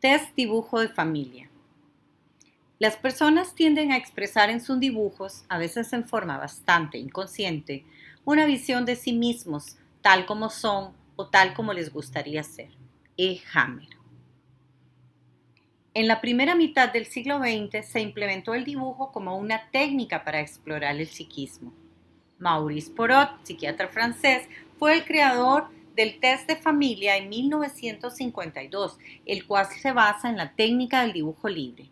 Test dibujo de familia. Las personas tienden a expresar en sus dibujos, a veces en forma bastante inconsciente, una visión de sí mismos, tal como son o tal como les gustaría ser. E. Hammer. En la primera mitad del siglo XX se implementó el dibujo como una técnica para explorar el psiquismo. Maurice Porot, psiquiatra francés, fue el creador del test de familia en 1952, el cual se basa en la técnica del dibujo libre.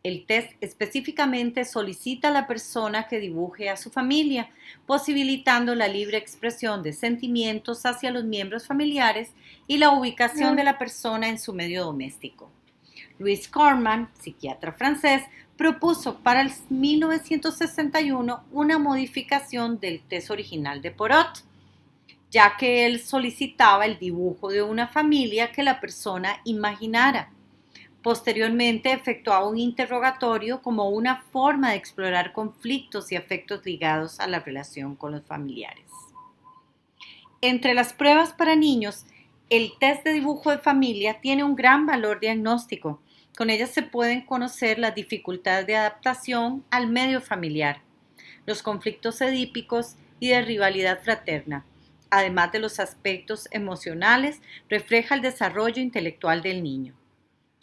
El test específicamente solicita a la persona que dibuje a su familia, posibilitando la libre expresión de sentimientos hacia los miembros familiares y la ubicación de la persona en su medio doméstico. Louis Corman, psiquiatra francés, propuso para el 1961 una modificación del test original de Porot, ya que él solicitaba el dibujo de una familia que la persona imaginara. Posteriormente efectuaba un interrogatorio como una forma de explorar conflictos y afectos ligados a la relación con los familiares. Entre las pruebas para niños, el test de dibujo de familia tiene un gran valor diagnóstico. Con ellas se pueden conocer las dificultades de adaptación al medio familiar, los conflictos edípicos y de rivalidad fraterna. Además de los aspectos emocionales, refleja el desarrollo intelectual del niño.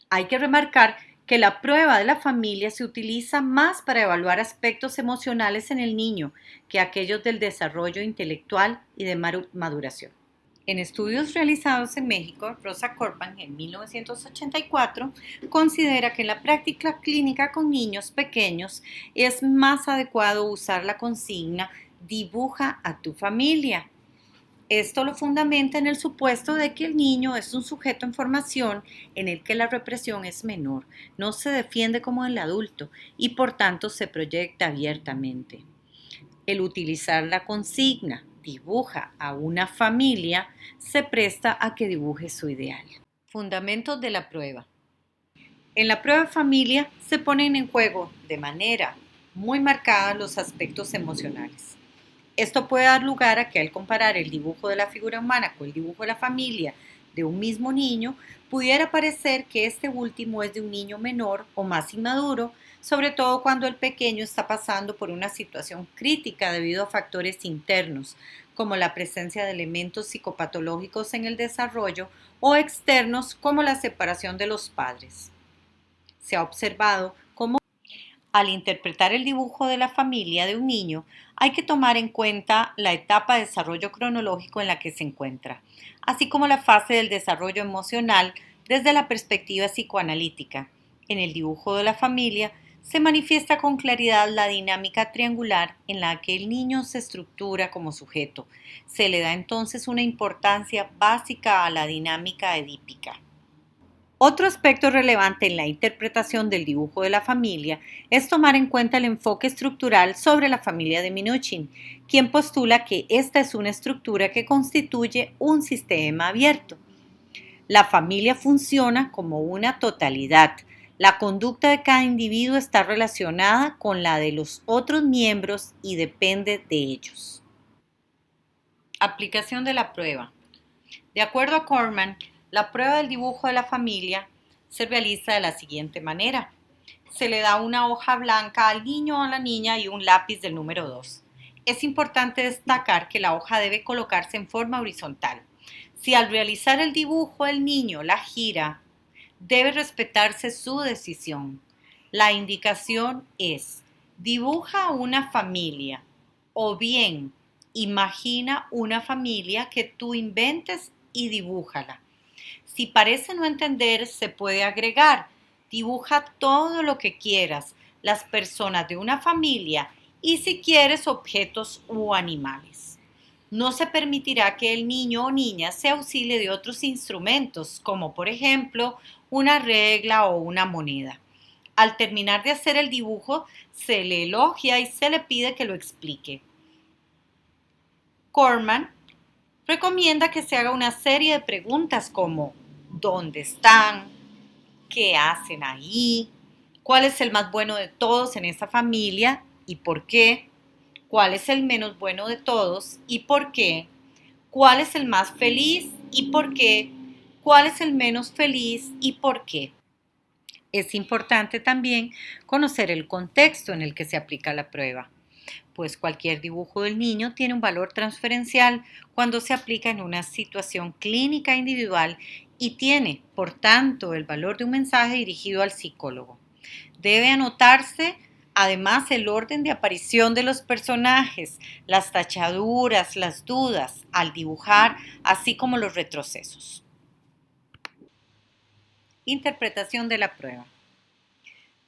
Hay que remarcar que la prueba de la familia se utiliza más para evaluar aspectos emocionales en el niño que aquellos del desarrollo intelectual y de maduración. En estudios realizados en México, Rosa Corpan en 1984 considera que en la práctica clínica con niños pequeños es más adecuado usar la consigna "dibuja a tu familia". Esto lo fundamenta en el supuesto de que el niño es un sujeto en formación en el que la represión es menor, no se defiende como el adulto y por tanto se proyecta abiertamente. El utilizar la consigna "dibuja a una familia" se presta a que dibuje su ideal. Fundamentos de la prueba. En la prueba familia se ponen en juego de manera muy marcada los aspectos emocionales. Esto puede dar lugar a que al comparar el dibujo de la figura humana con el dibujo de la familia de un mismo niño, pudiera parecer que este último es de un niño menor o más inmaduro, sobre todo cuando el pequeño está pasando por una situación crítica debido a factores internos, como la presencia de elementos psicopatológicos en el desarrollo o externos como la separación de los padres. Se ha observado cómo al interpretar el dibujo de la familia de un niño, hay que tomar en cuenta la etapa de desarrollo cronológico en la que se encuentra, así como la fase del desarrollo emocional desde la perspectiva psicoanalítica. En el dibujo de la familia se manifiesta con claridad la dinámica triangular en la que el niño se estructura como sujeto. Se le da entonces una importancia básica a la dinámica edípica. Otro aspecto relevante en la interpretación del dibujo de la familia es tomar en cuenta el enfoque estructural sobre la familia de Minuchin, quien postula que esta es una estructura que constituye un sistema abierto. La familia funciona como una totalidad. La conducta de cada individuo está relacionada con la de los otros miembros y depende de ellos. Aplicación de la prueba. De acuerdo a Corman, la prueba del dibujo de la familia se realiza de la siguiente manera. Se le da una hoja blanca al niño o a la niña y un lápiz del número 2. Es importante destacar que la hoja debe colocarse en forma horizontal. Si al realizar el dibujo el niño la gira, debe respetarse su decisión. La indicación es: dibuja una familia o bien imagina una familia que tú inventes y dibújala. Si parece no entender, se puede agregar: dibuja todo lo que quieras, las personas de una familia y si quieres objetos u animales. No se permitirá que el niño o niña se auxilie de otros instrumentos, como por ejemplo una regla o una moneda. Al terminar de hacer el dibujo, se le elogia y se le pide que lo explique. Corman recomienda que se haga una serie de preguntas como: ¿dónde están? ¿Qué hacen ahí? ¿Cuál es el más bueno de todos en esa familia y por qué? ¿Cuál es el menos bueno de todos y por qué? ¿Cuál es el más feliz y por qué? ¿Cuál es el menos feliz y por qué? Es importante también conocer el contexto en el que se aplica la prueba, pues cualquier dibujo del niño tiene un valor transferencial cuando se aplica en una situación clínica individual y tiene, por tanto, el valor de un mensaje dirigido al psicólogo. Debe anotarse además el orden de aparición de los personajes, las tachaduras, las dudas al dibujar, así como los retrocesos. Interpretación de la prueba.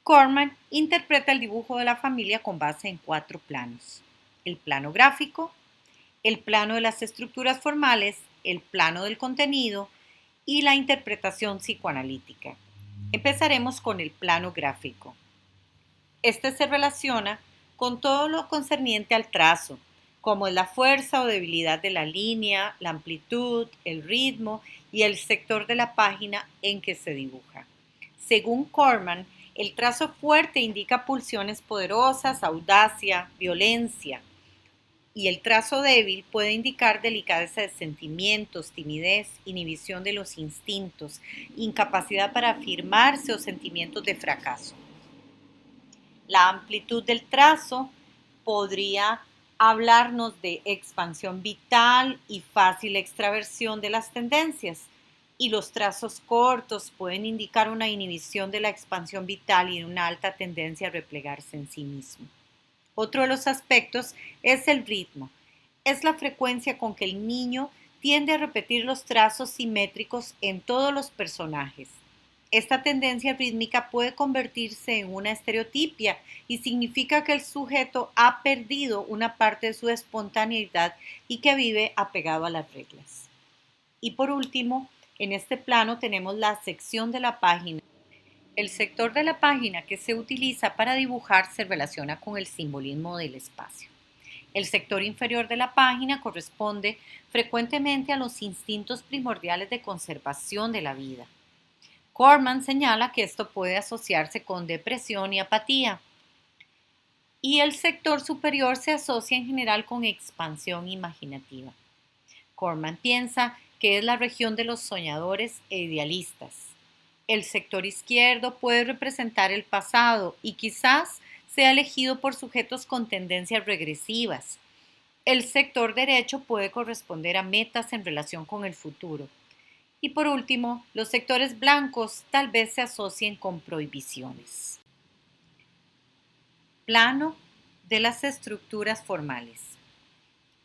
Corman interpreta el dibujo de la familia con base en 4 planos: el plano gráfico, el plano de las estructuras formales, el plano del contenido y la interpretación psicoanalítica. Empezaremos con el plano gráfico. Este se relaciona con todo lo concerniente al trazo, como es la fuerza o debilidad de la línea, la amplitud, el ritmo y el sector de la página en que se dibuja. Según Corman, el trazo fuerte indica pulsiones poderosas, audacia, violencia, y el trazo débil puede indicar delicadeza de sentimientos, timidez, inhibición de los instintos, incapacidad para afirmarse o sentimientos de fracaso. La amplitud del trazo podría hablarnos de expansión vital y fácil extraversión de las tendencias, y los trazos cortos pueden indicar una inhibición de la expansión vital y una alta tendencia a replegarse en sí mismo. Otro de los aspectos es el ritmo. Es la frecuencia con que el niño tiende a repetir los trazos simétricos en todos los personajes. Esta tendencia rítmica puede convertirse en una estereotipia y significa que el sujeto ha perdido una parte de su espontaneidad y que vive apegado a las reglas. Y por último, en este plano tenemos la sección de la página. El sector de la página que se utiliza para dibujar se relaciona con el simbolismo del espacio. El sector inferior de la página corresponde frecuentemente a los instintos primordiales de conservación de la vida. Corman señala que esto puede asociarse con depresión y apatía. Y el sector superior se asocia en general con expansión imaginativa. Corman piensa que es la región de los soñadores e idealistas. El sector izquierdo puede representar el pasado y quizás sea elegido por sujetos con tendencias regresivas. El sector derecho puede corresponder a metas en relación con el futuro. Y por último, los sectores blancos tal vez se asocien con prohibiciones. Plano de las estructuras formales.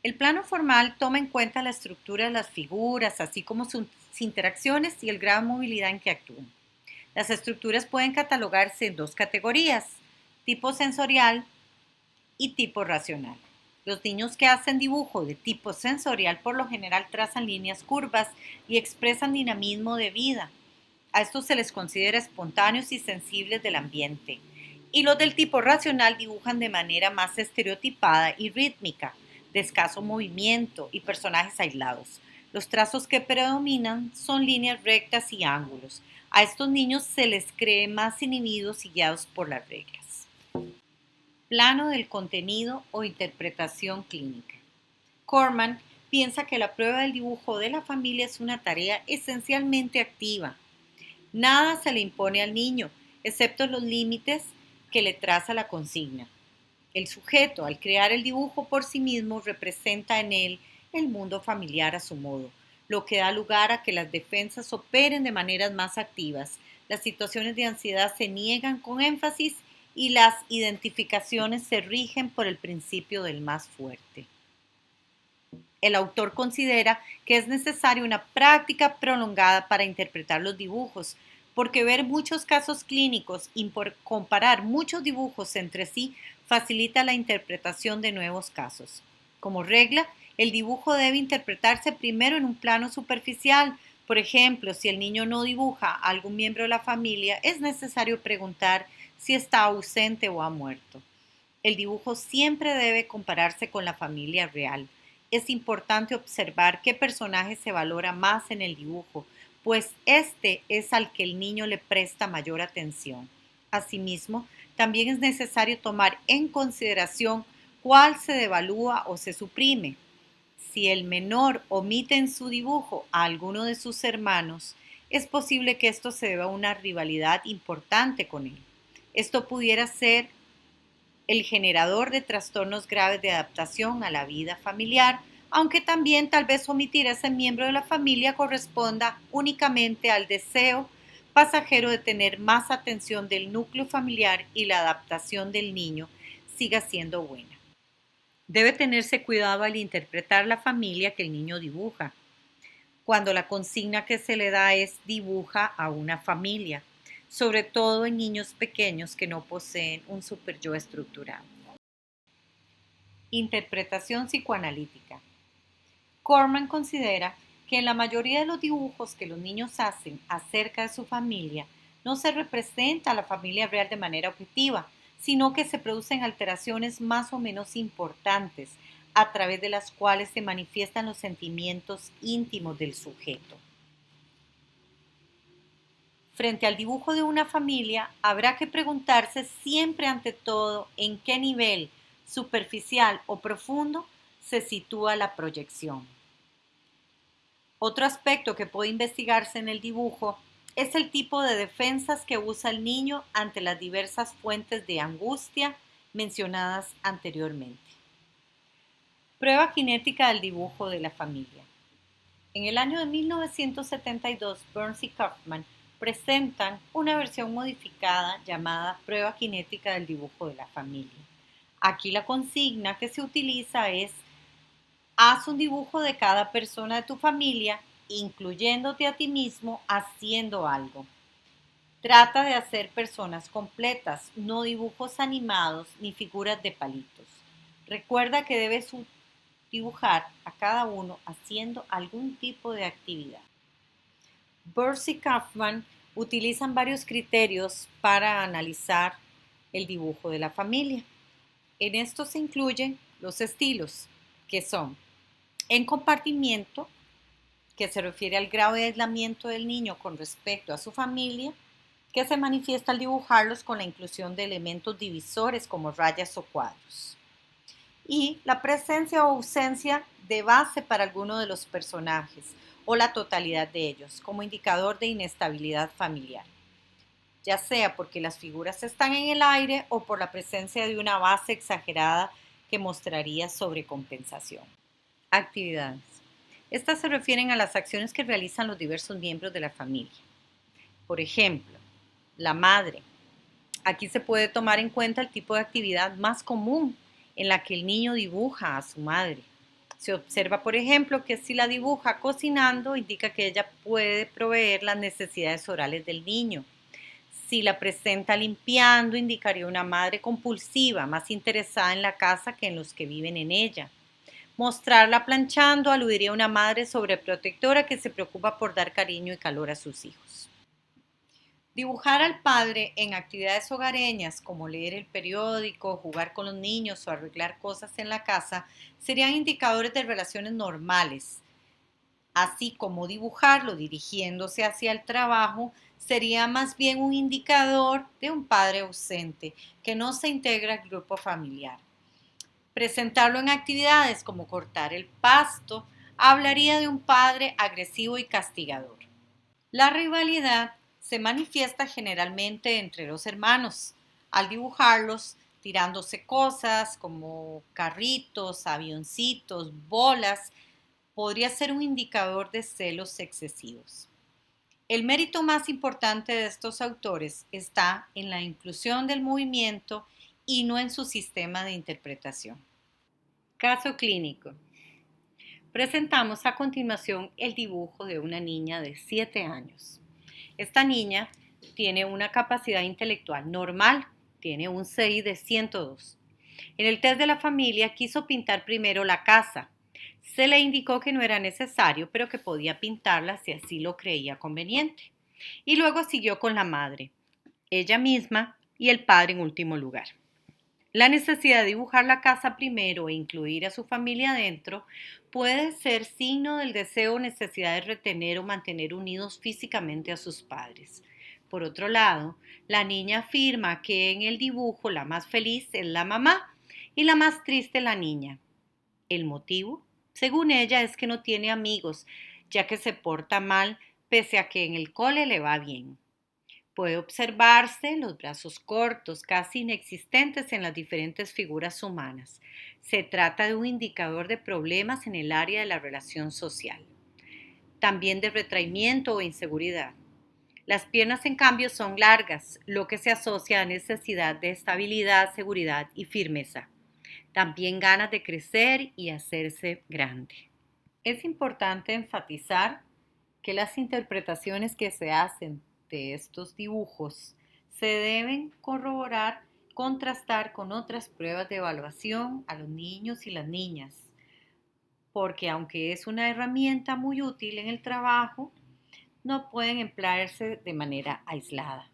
El plano formal toma en cuenta la estructura de las figuras, así como sus interacciones y el grado de movilidad en que actúan. Las estructuras pueden catalogarse en 2 categorías: tipo sensorial y tipo racional. Los niños que hacen dibujo de tipo sensorial por lo general trazan líneas curvas y expresan dinamismo de vida. A estos se les considera espontáneos y sensibles del ambiente. Y los del tipo racional dibujan de manera más estereotipada y rítmica, de escaso movimiento y personajes aislados. Los trazos que predominan son líneas rectas y ángulos. A estos niños se les cree más inhibidos y guiados por las reglas. Plano del contenido o interpretación clínica. Corman piensa que la prueba del dibujo de la familia es una tarea esencialmente activa. Nada se le impone al niño, excepto los límites que le traza la consigna. El sujeto, al crear el dibujo por sí mismo, representa en él el mundo familiar a su modo, lo que da lugar a que las defensas operen de maneras más activas. Las situaciones de ansiedad se niegan con énfasis y las identificaciones se rigen por el principio del más fuerte. El autor considera que es necesaria una práctica prolongada para interpretar los dibujos, porque ver muchos casos clínicos y comparar muchos dibujos entre sí facilita la interpretación de nuevos casos. Como regla, el dibujo debe interpretarse primero en un plano superficial. Por ejemplo, si el niño no dibuja a algún miembro de la familia, es necesario preguntar si está ausente o ha muerto. El dibujo siempre debe compararse con la familia real. Es importante observar qué personaje se valora más en el dibujo, pues este es al que el niño le presta mayor atención. Asimismo, también es necesario tomar en consideración cuál se devalúa o se suprime. Si el menor omite en su dibujo a alguno de sus hermanos, es posible que esto se deba a una rivalidad importante con él. Esto pudiera ser el generador de trastornos graves de adaptación a la vida familiar, aunque también tal vez omitir a ese miembro de la familia corresponda únicamente al deseo pasajero de tener más atención del núcleo familiar y la adaptación del niño siga siendo buena. Debe tenerse cuidado al interpretar la familia que el niño dibuja, cuando la consigna que se le da es dibuja a una familia, sobre todo en niños pequeños que no poseen un super yo estructurado. Interpretación psicoanalítica. Corman considera que en la mayoría de los dibujos que los niños hacen acerca de su familia no se representa a la familia real de manera objetiva, sino que se producen alteraciones más o menos importantes a través de las cuales se manifiestan los sentimientos íntimos del sujeto. Frente al dibujo de una familia, habrá que preguntarse siempre ante todo en qué nivel, superficial o profundo, se sitúa la proyección. Otro aspecto que puede investigarse en el dibujo es el tipo de defensas que usa el niño ante las diversas fuentes de angustia mencionadas anteriormente. Prueba cinética del dibujo de la familia. En el año de 1972, Burns y Kaufman presentan una versión modificada llamada Prueba cinética del dibujo de la familia. Aquí la consigna que se utiliza es: haz un dibujo de cada persona de tu familia, incluyéndote a ti mismo haciendo algo. Trata de hacer personas completas, no dibujos animados ni figuras de palitos. Recuerda que debes dibujar a cada uno haciendo algún tipo de actividad. Burns y Kaufman utilizan varios criterios para analizar el dibujo de la familia. En estos se incluyen los estilos, que son en compartimiento, que se refiere al grado de aislamiento del niño con respecto a su familia, que se manifiesta al dibujarlos con la inclusión de elementos divisores como rayas o cuadros. Y la presencia o ausencia de base para alguno de los personajes o la totalidad de ellos como indicador de inestabilidad familiar, ya sea porque las figuras están en el aire o por la presencia de una base exagerada que mostraría sobrecompensación. Actividades. Estas se refieren a las acciones que realizan los diversos miembros de la familia. Por ejemplo, la madre. Aquí se puede tomar en cuenta el tipo de actividad más común en la que el niño dibuja a su madre. Se observa, por ejemplo, que si la dibuja cocinando, indica que ella puede proveer las necesidades orales del niño. Si la presenta limpiando, indicaría una madre compulsiva, más interesada en la casa que en los que viven en ella. Mostrarla planchando aludiría a una madre sobreprotectora que se preocupa por dar cariño y calor a sus hijos. Dibujar al padre en actividades hogareñas como leer el periódico, jugar con los niños o arreglar cosas en la casa serían indicadores de relaciones normales, así como dibujarlo dirigiéndose hacia el trabajo sería más bien un indicador de un padre ausente que no se integra al grupo familiar. Presentarlo en actividades como cortar el pasto hablaría de un padre agresivo y castigador. La rivalidad se manifiesta generalmente entre los hermanos, al dibujarlos tirándose cosas como carritos, avioncitos, bolas, podría ser un indicador de celos excesivos. El mérito más importante de estos autores está en la inclusión del movimiento y no en su sistema de interpretación. Caso clínico. Presentamos a continuación el dibujo de una niña de 7 años. Esta niña tiene una capacidad intelectual normal, tiene un CI de 102. En el test de la familia quiso pintar primero la casa. Se le indicó que no era necesario, pero que podía pintarla si así lo creía conveniente. Y luego siguió con la madre, ella misma y el padre en último lugar. La necesidad de dibujar la casa primero e incluir a su familia dentro puede ser signo del deseo o necesidad de retener o mantener unidos físicamente a sus padres. Por otro lado, la niña afirma que en el dibujo la más feliz es la mamá y la más triste la niña. ¿El motivo? Según ella es que no tiene amigos, ya que se porta mal pese a que en el cole le va bien. Puede observarse los brazos cortos, casi inexistentes en las diferentes figuras humanas. Se trata de un indicador de problemas en el área de la relación social. También de retraimiento o inseguridad. Las piernas, en cambio, son largas, lo que se asocia a necesidad de estabilidad, seguridad y firmeza. También ganas de crecer y hacerse grande. Es importante enfatizar que las interpretaciones que se hacen de estos dibujos se deben corroborar, contrastar con otras pruebas de evaluación a los niños y las niñas, porque aunque es una herramienta muy útil en el trabajo, no pueden emplearse de manera aislada.